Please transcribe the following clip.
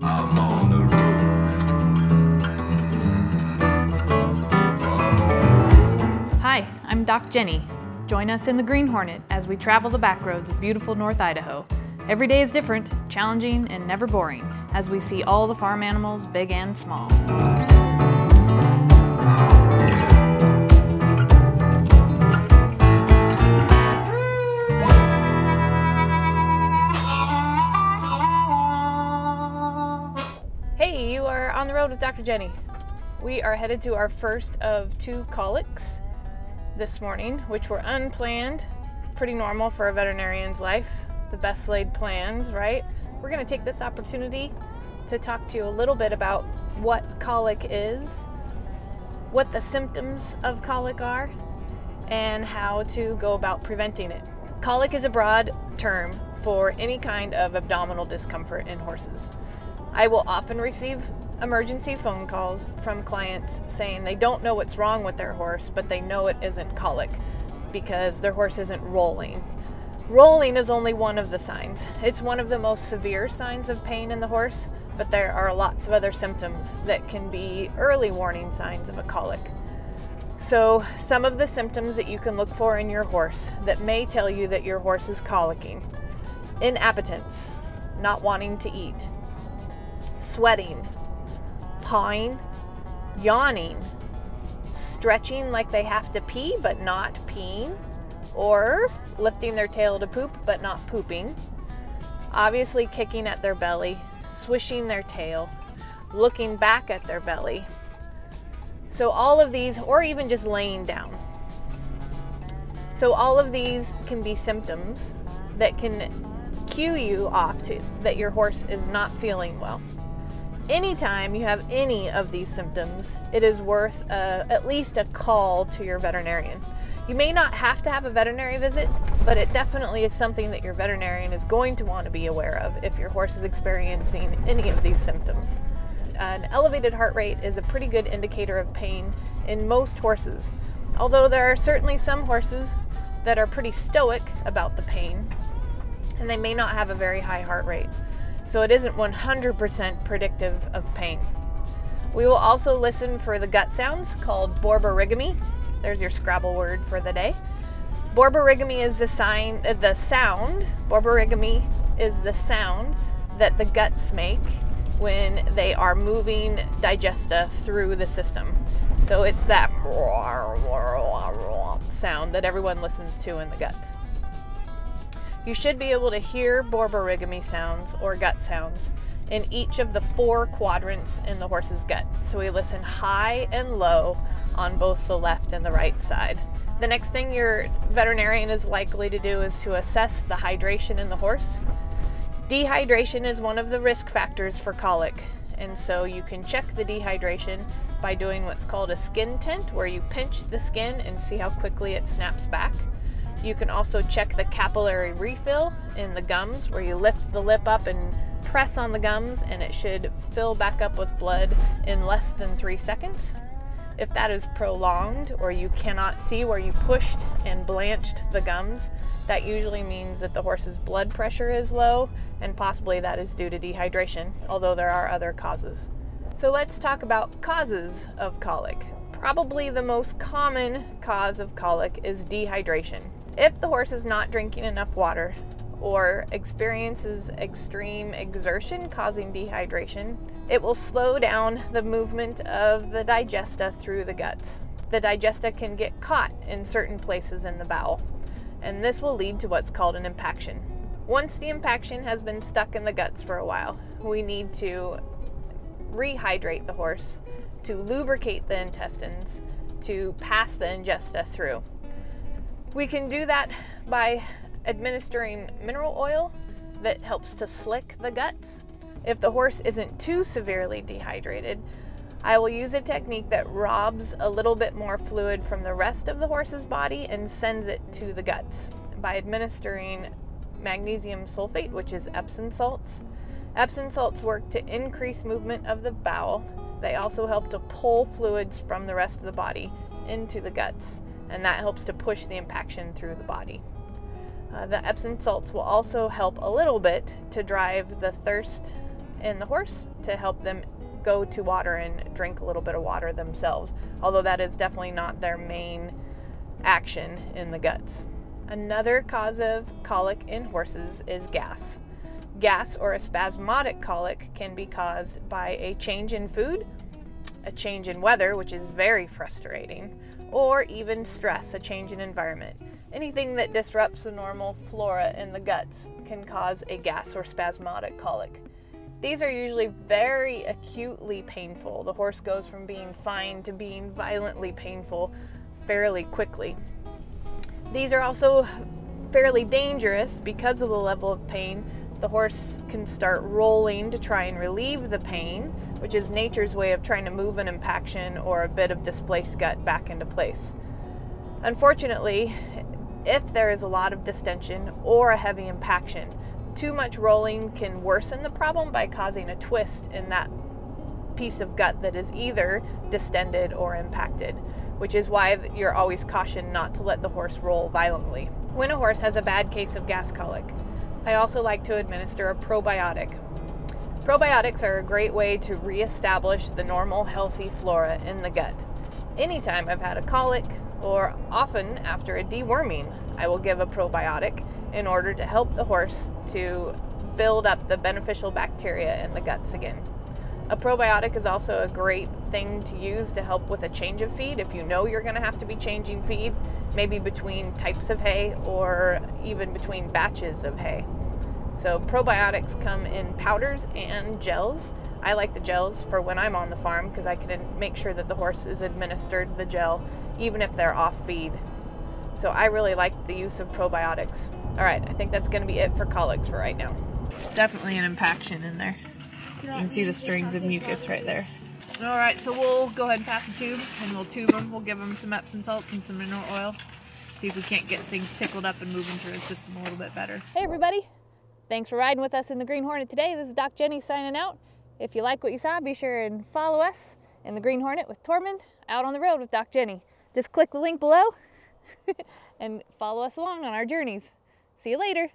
I'm on the road. Hi, I'm Doc Jenny. Join us in the Green Hornet as we travel the back roads of beautiful North Idaho. Every day is different, challenging, and never boring as we see all the farm animals, big and small. Hey, you are on the road with Dr. Jenny. We are headed to our first of 2 colics this morning, which were unplanned. Pretty normal for a veterinarian's life. The best laid plans, right? We're going to take this opportunity to talk to you a little bit about what colic is, what the symptoms of colic are, and how to go about preventing it. Colic is a broad term for any kind of abdominal discomfort in horses. I will often receive emergency phone calls from clients saying they don't know what's wrong with their horse, but they know it isn't colic because their horse isn't rolling. Rolling is only one of the signs. It's one of the most severe signs of pain in the horse, but there are lots of other symptoms that can be early warning signs of a colic. So some of the symptoms that you can look for in your horse that may tell you that your horse is colicking: inappetence, not wanting to eat, sweating, pawing, yawning, stretching like they have to pee but not peeing, or lifting their tail to poop but not pooping, obviously kicking at their belly, swishing their tail, looking back at their belly. So all of these, or even just laying down. So all of these can be symptoms that can cue you off to that your horse is not feeling well. Anytime you have any of these symptoms, it is worth at least a call to your veterinarian. You may not have to have a veterinary visit, but it definitely is something that your veterinarian is going to want to be aware of if your horse is experiencing any of these symptoms. An elevated heart rate is a pretty good indicator of pain in most horses, although there are certainly some horses that are pretty stoic about the pain, and they may not have a very high heart rate. So it isn't 100% predictive of pain. We will also listen for the gut sounds called borborygmy. There's your Scrabble word for the day. Borborygmy is the sound. Borborygmy is the sound that the guts make when they are moving digesta through the system. So it's that sound that everyone listens to in the guts. You should be able to hear borborygmy sounds or gut sounds in each of the 4 quadrants in the horse's gut. So we listen high and low on both the left and the right side. The next thing your veterinarian is likely to do is to assess the hydration in the horse. Dehydration is one of the risk factors for colic, and so you can check the dehydration by doing what's called a skin tint, where you pinch the skin and see how quickly it snaps back. You can also check the capillary refill in the gums, where you lift the lip up and press on the gums and it should fill back up with blood in less than 3 seconds. If that is prolonged, or you cannot see where you pushed and blanched the gums, that usually means that the horse's blood pressure is low, and possibly that is due to dehydration, although there are other causes. So let's talk about causes of colic. Probably the most common cause of colic is dehydration. If the horse is not drinking enough water or experiences extreme exertion causing dehydration, it will slow down the movement of the digesta through the guts. The digesta can get caught in certain places in the bowel, and this will lead to what's called an impaction. Once the impaction has been stuck in the guts for a while, we need to rehydrate the horse to lubricate the intestines to pass the ingesta through. We can do that by administering mineral oil that helps to slick the guts. If the horse isn't too severely dehydrated, I will use a technique that robs a little bit more fluid from the rest of the horse's body and sends it to the guts by administering magnesium sulfate, which is Epsom salts. Epsom salts work to increase movement of the bowel. They also help to pull fluids from the rest of the body into the guts, and that helps to push the impaction through the body. The Epsom salts will also help a little bit to drive the thirst in the horse to help them go to water and drink a little bit of water themselves, although that is definitely not their main action in the guts. Another cause of colic in horses is gas. Gas, or a spasmodic colic, can be caused by a change in food, a change in weather, which is very frustrating, or even stress, a change in environment. Anything that disrupts the normal flora in the guts can cause a gas or spasmodic colic. These are usually very acutely painful. The horse goes from being fine to being violently painful fairly quickly. These are also fairly dangerous because of the level of pain. The horse can start rolling to try and relieve the pain, which is nature's way of trying to move an impaction or a bit of displaced gut back into place. Unfortunately, if there is a lot of distension or a heavy impaction, too much rolling can worsen the problem by causing a twist in that piece of gut that is either distended or impacted, which is why you're always cautioned not to let the horse roll violently. When a horse has a bad case of gas colic, I also like to administer a probiotic. Probiotics are a great way to reestablish the normal healthy flora in the gut. Anytime I've had a colic, or often after a deworming, I will give a probiotic in order to help the horse to build up the beneficial bacteria in the guts again. A probiotic is also a great thing to use to help with a change of feed if you know you're going to have to be changing feed, maybe between types of hay or even between batches of hay. So probiotics come in powders and gels. I like the gels for when I'm on the farm because I can make sure that the horse is administered the gel even if they're off feed. So I really like the use of probiotics. All right, I think that's going to be it for colics for right now. Definitely an impaction in there. You can see the strings of mucus right there. All right, so we'll go ahead and pass a tube and we'll tube them. We'll give them some Epsom salts and some mineral oil. See if we can't get things tickled up and moving through the system a little bit better. Hey everybody, thanks for riding with us in the Green Hornet today. This is Doc Jenny signing out. If you like what you saw, be sure and follow us in the Green Hornet with Tormund, out on the road with Doc Jenny. Just click the link below and follow us along on our journeys. See you later.